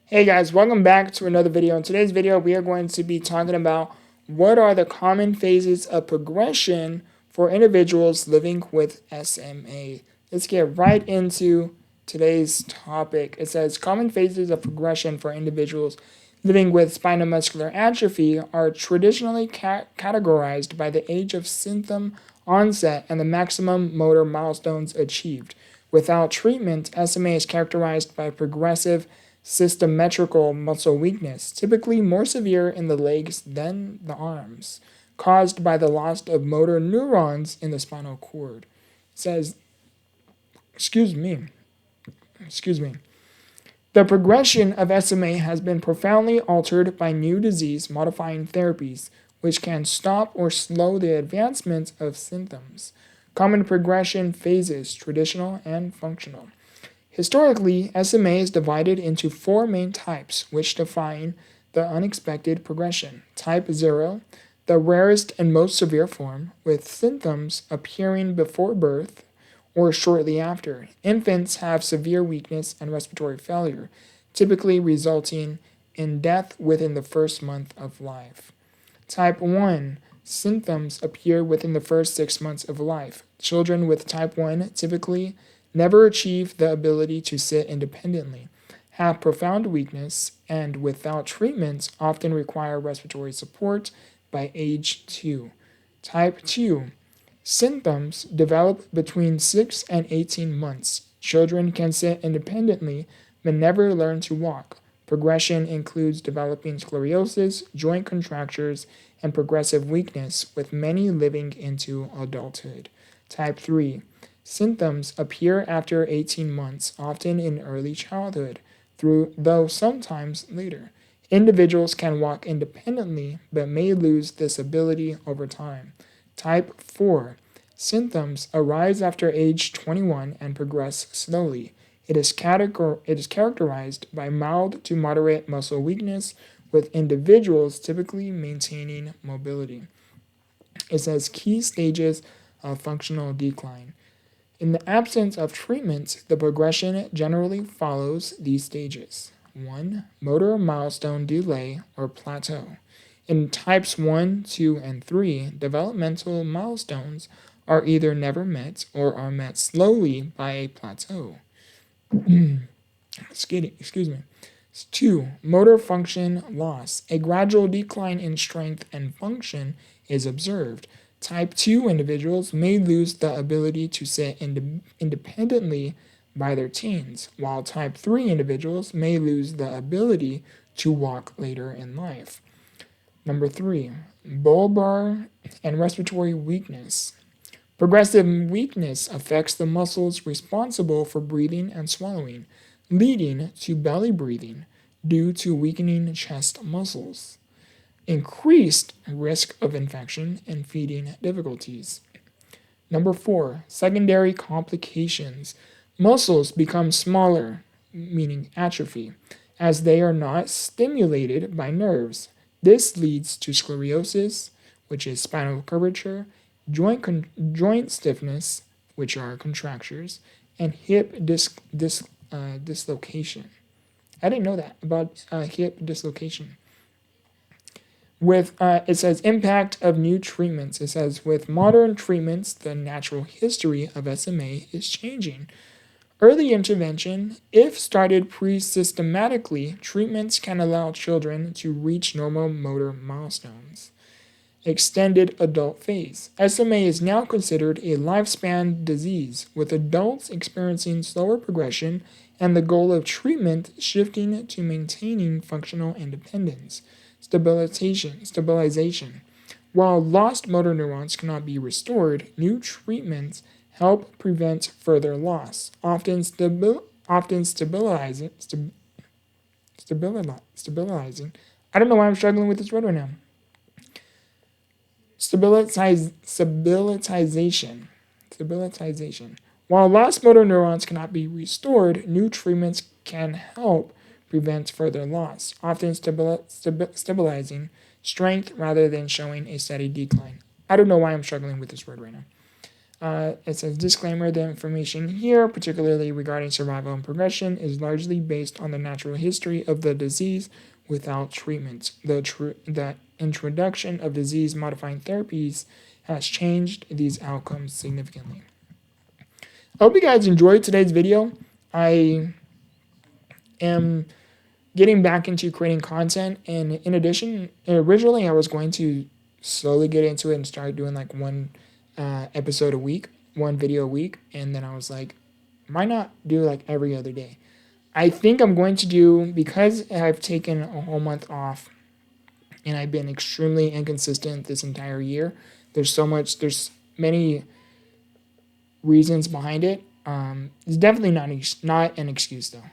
Hey guys, welcome back to another video. In today's video, we are going to be talking about what are the common phases of progression for individuals living with SMA. Let's get right into today's topic. It says common phases of progression for individuals living with spinal muscular atrophy are traditionally categorized by the age of symptom onset and the maximum motor milestones achieved. Without treatment, SMA is characterized by progressive symmetrical muscle weakness, typically more severe in the legs than the arms, caused by the loss of motor neurons in the spinal cord. It says, excuse me, excuse me. The progression of SMA has been profoundly altered by new disease modifying therapies, which can stop or slow the advancement of symptoms. Common progression phases, traditional and functional. Historically, SMA is divided into four main types, which define the unexpected progression. Type 0, the rarest and most severe form, with symptoms appearing before birth or shortly after. Infants have severe weakness and respiratory failure, typically resulting in death within the first month of life. Type 1, symptoms appear within the first 6 months of life. Children with type 1 typically never achieve the ability to sit independently, have profound weakness, and without treatment often require respiratory support by age 2. Type 2, symptoms develop between 6 and 18 months. Children can sit independently but never learn to walk. Progression includes developing scoliosis, joint contractures, and progressive weakness, with many living into adulthood. Type 3, symptoms appear after 18 months, often in early childhood, though sometimes later. Individuals can walk independently but may lose this ability over time. Type 4, symptoms arise after age 21 and progress slowly. It is characterized by mild to moderate muscle weakness, with individuals typically maintaining mobility. It says key stages of functional decline. In the absence of treatment, the progression generally follows these stages. 1. Motor milestone delay or plateau. In types 1, 2, and 3, developmental milestones are either never met or are met slowly by a plateau. Excuse me. 2. Motor function loss. A gradual decline in strength and function is observed. Type 2 individuals may lose the ability to sit independently by their teens, while Type 3 individuals may lose the ability to walk later in life. Number 3. Bulbar and respiratory weakness. Progressive weakness affects the muscles responsible for breathing and swallowing, leading to belly breathing due to weakening chest muscles. Increased risk of infection and feeding difficulties. Number 4, secondary complications. Muscles become smaller, meaning atrophy, as they are not stimulated by nerves. This leads to scoliosis, which is spinal curvature, joint stiffness, which are contractures, and hip dislocation. I didn't know that about hip dislocation. It says impact of new treatments. It says with modern treatments, the natural history of SMA is changing. Early intervention, if started pre-systematically, treatments can allow children to reach normal motor milestones. Extended adult phase. SMA is now considered a lifespan disease, with adults experiencing slower progression and the goal of treatment shifting to maintaining functional independence. Stabilization. While lost motor neurons cannot be restored, new treatments help prevent further loss, often stabilizing. I don't know why I'm struggling with this word right now. Stabilization. While lost motor neurons cannot be restored, new treatments can help prevent further loss, often stabilizing strength rather than showing a steady decline. I don't know why I'm struggling with this word right now. It says, disclaimer, the information here, particularly regarding survival and progression, is largely based on the natural history of the disease without treatment. The introduction of disease-modifying therapies has changed these outcomes significantly. I hope you guys enjoyed today's video. I am getting back into creating content, and in addition, originally I was going to slowly get into it and start doing like one episode a week, one video a week, and then I was like, why not do like every other day? I think I'm going to do, because I've taken a whole month off and I've been extremely inconsistent this entire year. There's many reasons behind it. It's definitely not an excuse though.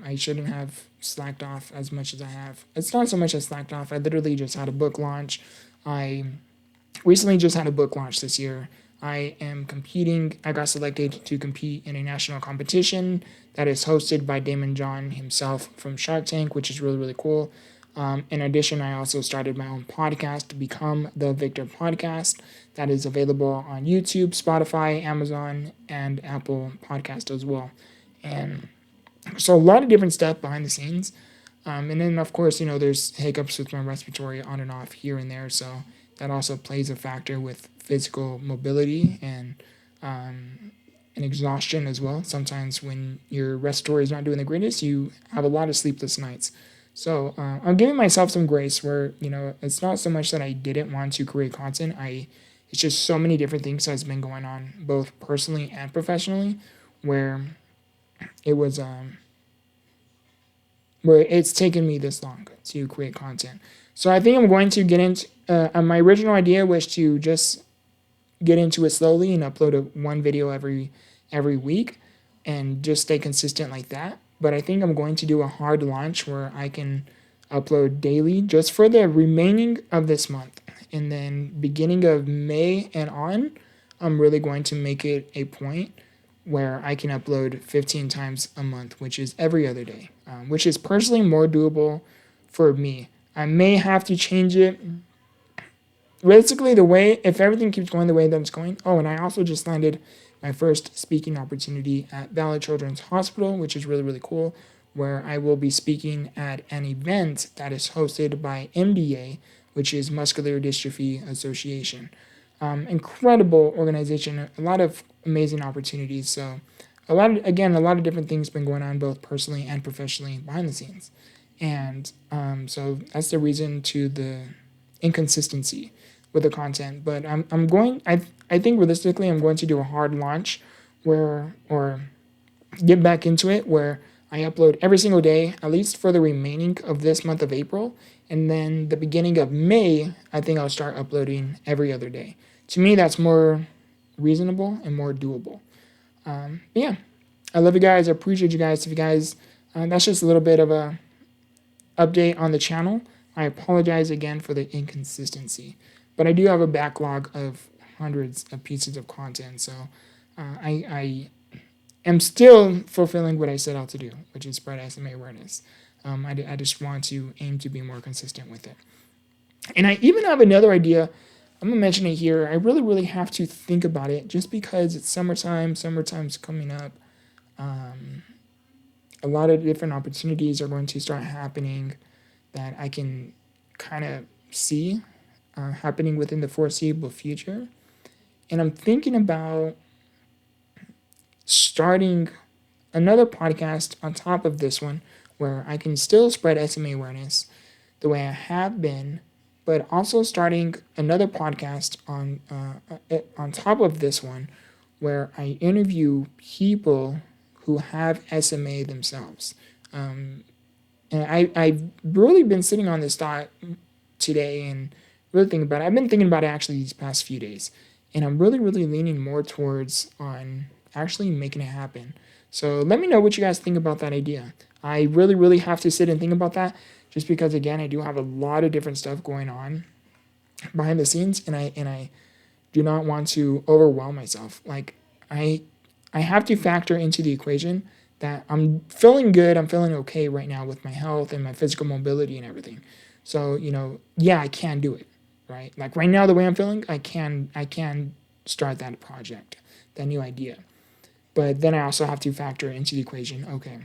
I shouldn't have slacked off as much as I have. It's not so much as slacked off. I literally just had a book launch. I recently just had a book launch this year. I am competing. I got selected to compete in a national competition that is hosted by Damon John himself from Shark Tank, which is really, really cool. In addition, I also started my own podcast to become the Victor Podcast that is available on YouTube, Spotify, Amazon, and Apple Podcast as well. And so a lot of different stuff behind the scenes. And then, of course, there's hiccups with my respiratory on and off here and there. So that also plays a factor with physical mobility and exhaustion as well. Sometimes when your respiratory is not doing the greatest, you have a lot of sleepless nights. So I'm giving myself some grace where, it's not so much that I didn't want to create content. It's just so many different things that's been going on, both personally and professionally, where it was where it's taken me this long to create content. So I think I'm going to get into my original idea was to just get into it slowly and upload one video every week and just stay consistent like that. But I think I'm going to do a hard launch where I can upload daily just for the remaining of this month. And then beginning of May and on, I'm really going to make it a point where I can upload 15 times a month, which is every other day, which is personally more doable for me. I may have to change it. Realistically, if everything keeps going the way that it's going. Oh, and I also just landed my first speaking opportunity at Valley Children's Hospital, which is really, really cool, where I will be speaking at an event that is hosted by MDA, which is Muscular Dystrophy Association. Incredible organization, a lot of amazing opportunities. So a lot of different things been going on both personally and professionally behind the scenes. And so that's the reason to the inconsistency with the content. But I think realistically I'm going to do a hard launch or get back into it where I upload every single day, at least for the remaining of this month of April. And then the beginning of May, I think I'll start uploading every other day. To me, that's more reasonable and more doable. Yeah, I love you guys. I appreciate you guys. If you guys, that's just a little bit of a update on the channel. I apologize again for the inconsistency, but I do have a backlog of hundreds of pieces of content. So I am still fulfilling what I set out to do, which is spread SMA awareness. I just want to aim to be more consistent with it. And I even have another idea. I'm going to mention it here. I really, really have to think about it just because it's summertime. Summertime's coming up. A lot of different opportunities are going to start happening that I can kind of see happening within the foreseeable future. And I'm thinking about starting another podcast on top of this one where I can still spread SMA awareness the way I have been, but also starting another podcast on top of this one where I interview people who have SMA themselves. And I've really been sitting on this thought today and really thinking about it. I've been thinking about it actually these past few days. And I'm really, really leaning more towards on actually making it happen. So let me know what you guys think about that idea. I really, really have to sit and think about that just because, again, I do have a lot of different stuff going on behind the scenes, and I do not want to overwhelm myself. Like, I have to factor into the equation that I'm feeling good, I'm feeling okay right now with my health and my physical mobility and everything. So, yeah, I can do it, right? Like right now, the way I'm feeling, I can start that project, that new idea. But then I also have to factor into the equation, okay,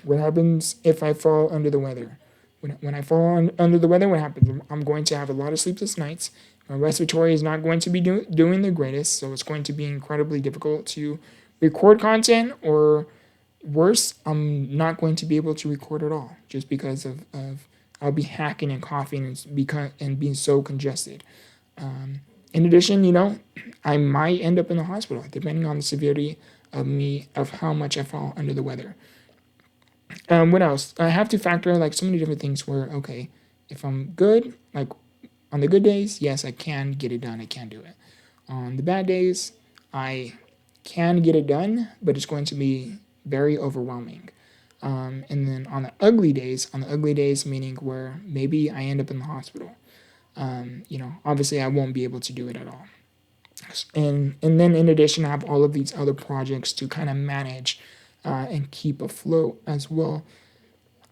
what happens if I fall under the weather? When I fall under the weather, what happens? I'm going to have a lot of sleepless nights. My respiratory is not going to be doing the greatest, so it's going to be incredibly difficult to record content, or worse, I'm not going to be able to record at all just because of I'll be hacking and coughing and being so congested. In addition, I might end up in the hospital depending on the severity of how much I fall under the weather. What else? I have to factor like so many different things where, okay, if I'm good, like on the good days, yes, I can get it done. I can do it. On the bad days, I can get it done, but it's going to be very overwhelming. And then on the ugly days, meaning where maybe I end up in the hospital, obviously I won't be able to do it at all. And then in addition, I have all of these other projects to kind of manage and keep afloat as well.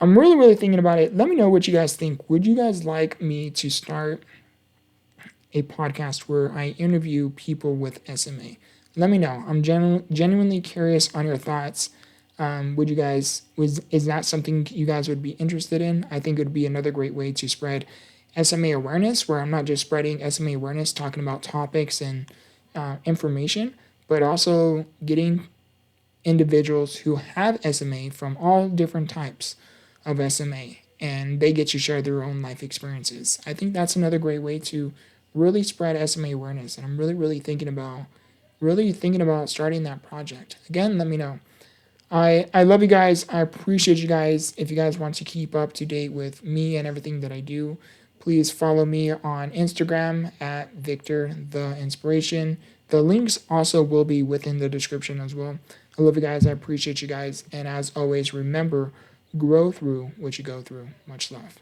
I'm really, really thinking about it. Let me know what you guys think. Would you guys like me to start a podcast where I interview people with SMA? Let me know. I'm genuinely curious on your thoughts. Is that something you guys would be interested in? I think it would be another great way to spread SMA awareness, where I'm not just spreading SMA awareness, talking about topics and information, but also getting individuals who have SMA from all different types of SMA, and they get to share their own life experiences. I think that's another great way to really spread SMA awareness, and I'm really thinking about starting that project. Again, let me know. I love you guys. I appreciate you guys. If you guys want to keep up to date with me and everything that I do, please follow me on Instagram at Victortheinspiration. The links also will be within the description as well. I love you guys. I appreciate you guys. And as always, remember, grow through what you go through. Much love.